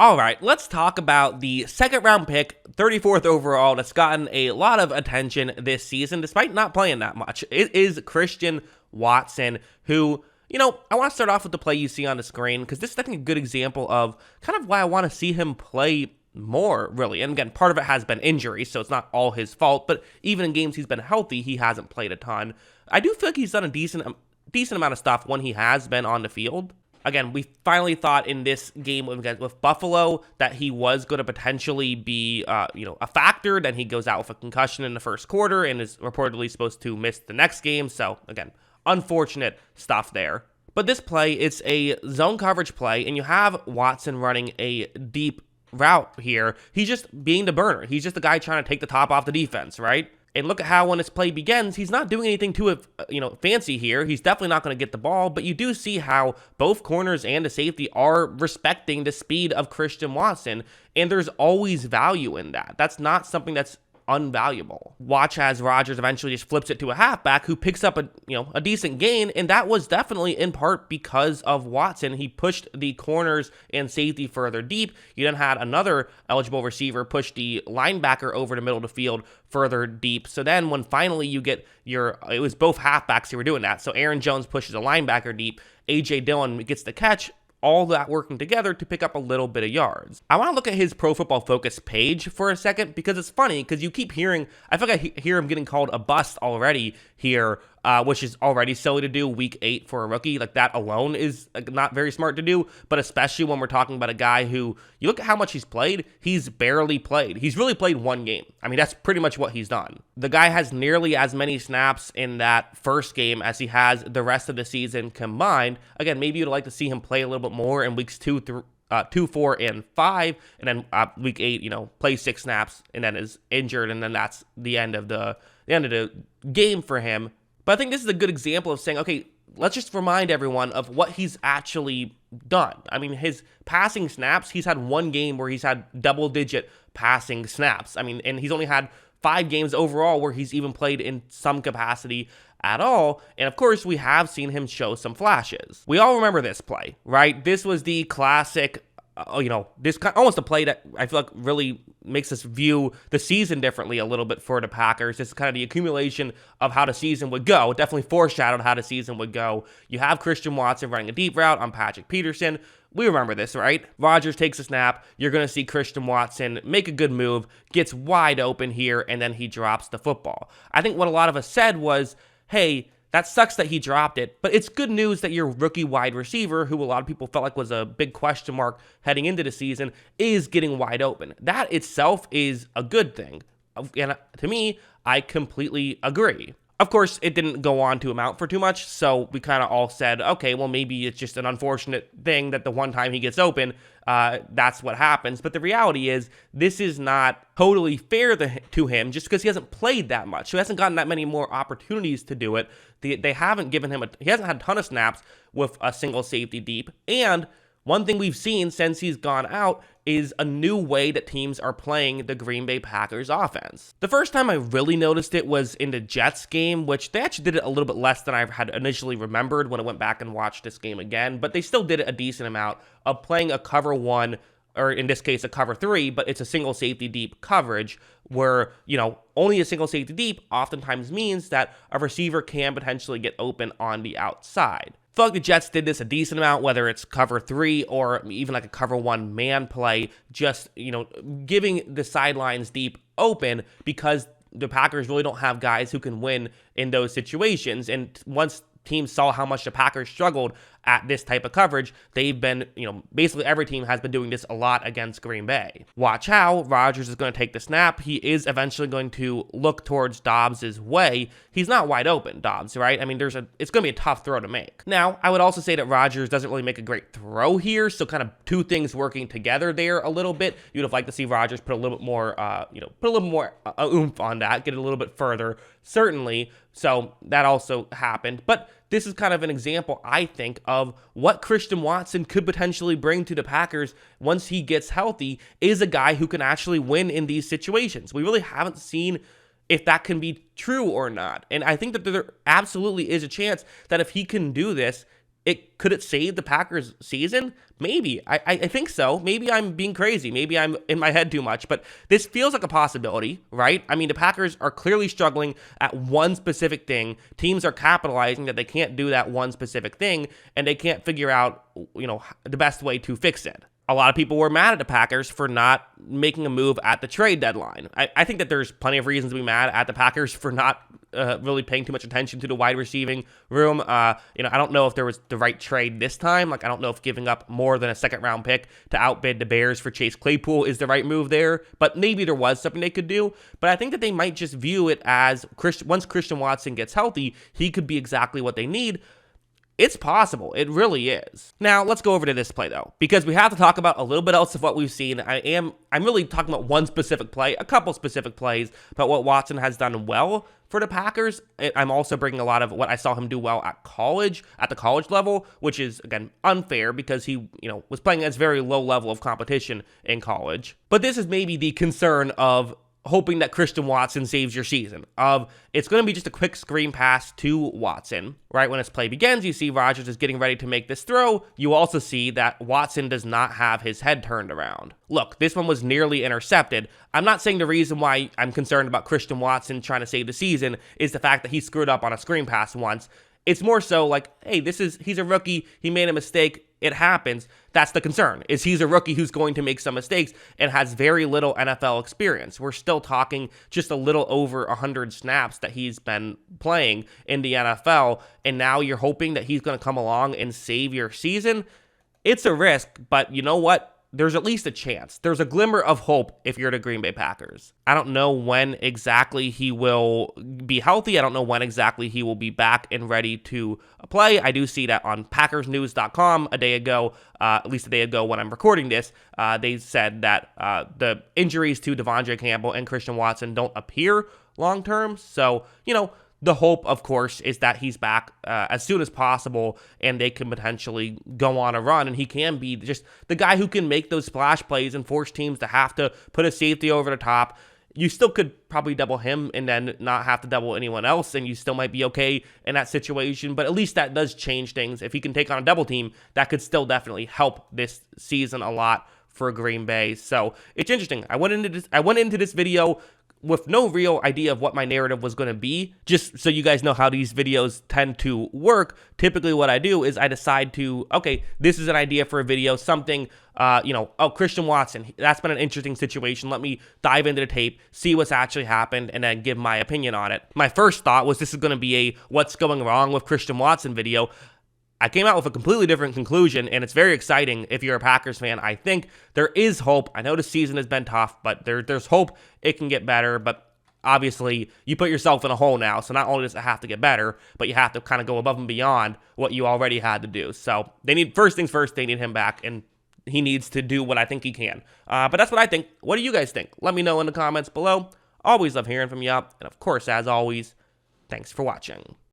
All right, let's talk about the second round pick, 34th overall, that's gotten a lot of attention this season, despite not playing that much. It is Christian Watson, who, I want to start off with the play you see on the screen, because this is, I think, a good example of kind of why I want to see him play more, really. And again, part of it has been injury, so it's not all his fault, but even in games he's been healthy, he hasn't played a ton. I do feel like he's done a decent amount of stuff when he has been on the field. Again, we finally thought in this game with Buffalo that he was going to potentially be, a factor. Then he goes out with a concussion in the first quarter and is reportedly supposed to miss the next game. So, again, unfortunate stuff there. But this play, it's a zone coverage play, and you have Watson running a deep route here. He's just being the burner. He's just the guy trying to take the top off the defense, right? And look at how when this play begins, he's not doing anything too, fancy here. He's definitely not going to get the ball, but you do see how both corners and the safety are respecting the speed of Christian Watson, and there's always value in that. That's not something that's unvaluable. Watch as Rodgers eventually just flips it to a halfback who picks up a decent gain, and that was definitely in part because of Watson. He pushed the corners and safety further deep. You then had another eligible receiver push the linebacker over the middle of the field further deep. So then when finally you get it was both halfbacks who were doing that. So Aaron Jones pushes a linebacker deep, A.J. Dillon gets the catch, all that working together to pick up a little bit of yards. I want to look at his Pro Football Focus page for a second, because it's funny, because you keep hearing, I feel like I hear him getting called a bust already here, which is already silly to do week 8 for a rookie. Like, that alone is not very smart to do, but especially when we're talking about a guy who, you look at how much he's played, he's barely played. He's really played one game. I mean, that's pretty much what he's done. The guy has nearly as many snaps in that first game as he has the rest of the season combined. Again, maybe you'd like to see him play a little bit more in weeks 2, 4, and 5, and then week 8, play 6 snaps, and then is injured, and then that's the end of the game for him. But I think this is a good example of saying, okay, let's just remind everyone of what he's actually done. I mean, his passing snaps, he's had one game where he's had double-digit passing snaps. I mean, and he's only had 5 games overall where he's even played in some capacity at all. And of course, we have seen him show some flashes. We all remember this play, right? This was the classic, almost a play that I feel like really makes us view the season differently a little bit for the Packers. This is kind of the accumulation of how the season would go. It definitely foreshadowed how the season would go. You have Christian Watson running a deep route on Patrick Peterson. We remember this, right? Rodgers takes a snap. You're going to see Christian Watson make a good move, gets wide open here, and then he drops the football. I think what a lot of us said was, hey, that sucks that he dropped it, but it's good news that your rookie wide receiver, who a lot of people felt like was a big question mark heading into the season, is getting wide open. That itself is a good thing. And to me, I completely agree. Of course, it didn't go on to amount for too much, so we kind of all said, okay, well, maybe it's just an unfortunate thing that the one time he gets open, that's what happens. But the reality is, this is not totally fair to him just because he hasn't played that much. So he hasn't gotten that many more opportunities to do it. They haven't given him he hasn't had a ton of snaps with a single safety deep. And one thing we've seen since he's gone out is a new way that teams are playing the Green Bay Packers offense. The first time I really noticed it was in the Jets game, which they actually did it a little bit less than I had initially remembered when I went back and watched this game again, but they still did it a decent amount of playing a cover 1, or in this case a cover 3, but it's a single safety deep coverage where, only a single safety deep oftentimes means that a receiver can potentially get open on the outside. I feel like the Jets did this a decent amount, whether it's cover 3 or even like a cover 1 man play, just, giving the sidelines deep open, because the Packers really don't have guys who can win in those situations. And once teams saw how much the Packers struggled at this type of coverage, they've been, basically every team has been doing this a lot against Green Bay. Watch how Rodgers is going to take the snap. He is eventually going to look towards Dobbs' way. He's not wide open, Dobbs, right? I mean, it's going to be a tough throw to make. Now, I would also say that Rodgers doesn't really make a great throw here, so kind of two things working together there a little bit. You'd have liked to see Rodgers put a little bit more, oomph on that, get it a little bit further, certainly. So that also happened. But this is kind of an example, I think, of what Christian Watson could potentially bring to the Packers once he gets healthy, is a guy who can actually win in these situations. We really haven't seen if that can be true or not. And I think that there absolutely is a chance that if he can do this, Could it save the Packers season? Maybe. I think so. Maybe I'm being crazy. Maybe I'm in my head too much, but this feels like a possibility, right? I mean, the Packers are clearly struggling at one specific thing. Teams are capitalizing that they can't do that one specific thing, and they can't figure out, the best way to fix it. A lot of people were mad at the Packers for not making a move at the trade deadline. I think that there's plenty of reasons to be mad at the Packers for not really paying too much attention to the wide receiving room. I don't know if there was the right trade this time. Like, I don't know if giving up more than a second-round pick to outbid the Bears for Chase Claypool is the right move there. But maybe there was something they could do. But I think that they might just view it as once Christian Watson gets healthy, he could be exactly what they need. It's possible. It really is. Now, let's go over to this play, though, because we have to talk about a little bit else of what we've seen. I'm really talking about one specific play, a couple specific plays, but what Watson has done well for the Packers. I'm also bringing a lot of what I saw him do well at the college level, which is, again, unfair because he, was playing against very low level of competition in college. But this is maybe the concern of hoping that Christian Watson saves your season. It's going to be just a quick screen pass to Watson. Right when this play begins, you see Rodgers is getting ready to make this throw. You also see that Watson does not have his head turned around. Look, this one was nearly intercepted. I'm not saying the reason why I'm concerned about Christian Watson trying to save the season is the fact that he screwed up on a screen pass once. It's more so like, hey, he's a rookie. He made a mistake. It happens. That's the concern, is he's a rookie who's going to make some mistakes and has very little NFL experience. We're still talking just a little over 100 snaps that he's been playing in the NFL, and now you're hoping that he's going to come along and save your season. It's a risk, but you know what? There's at least a chance. There's a glimmer of hope if you're the Green Bay Packers. I don't know when exactly he will be healthy. I don't know when exactly he will be back and ready to play. I do see that on PackersNews.com a day ago, at least a day ago when I'm recording this, they said that the injuries to Devondre Campbell and Christian Watson don't appear long-term. So, the hope, of course, is that he's back as soon as possible and they can potentially go on a run, and he can be just the guy who can make those splash plays and force teams to have to put a safety over the top. You still could probably double him and then not have to double anyone else, and you still might be okay in that situation, but at least that does change things. If he can take on a double team, that could still definitely help this season a lot for Green Bay. So it's interesting. I went into this video with no real idea of what my narrative was going to be. Just so you guys know how these videos tend to work, typically what I do is I decide to, okay, this is an idea for a video, something, Christian Watson, that's been an interesting situation. Let me dive into the tape, see what's actually happened, and then give my opinion on it. My first thought was this is going to be a what's going wrong with Christian Watson video. I came out with a completely different conclusion, and it's very exciting if you're a Packers fan. I think there is hope. I know the season has been tough, but there's hope it can get better. But obviously, you put yourself in a hole now, so not only does it have to get better, but you have to kind of go above and beyond what you already had to do. So first things first, they need him back, and he needs to do what I think he can. But that's what I think. What do you guys think? Let me know in the comments below. Always love hearing from you. And of course, as always, thanks for watching.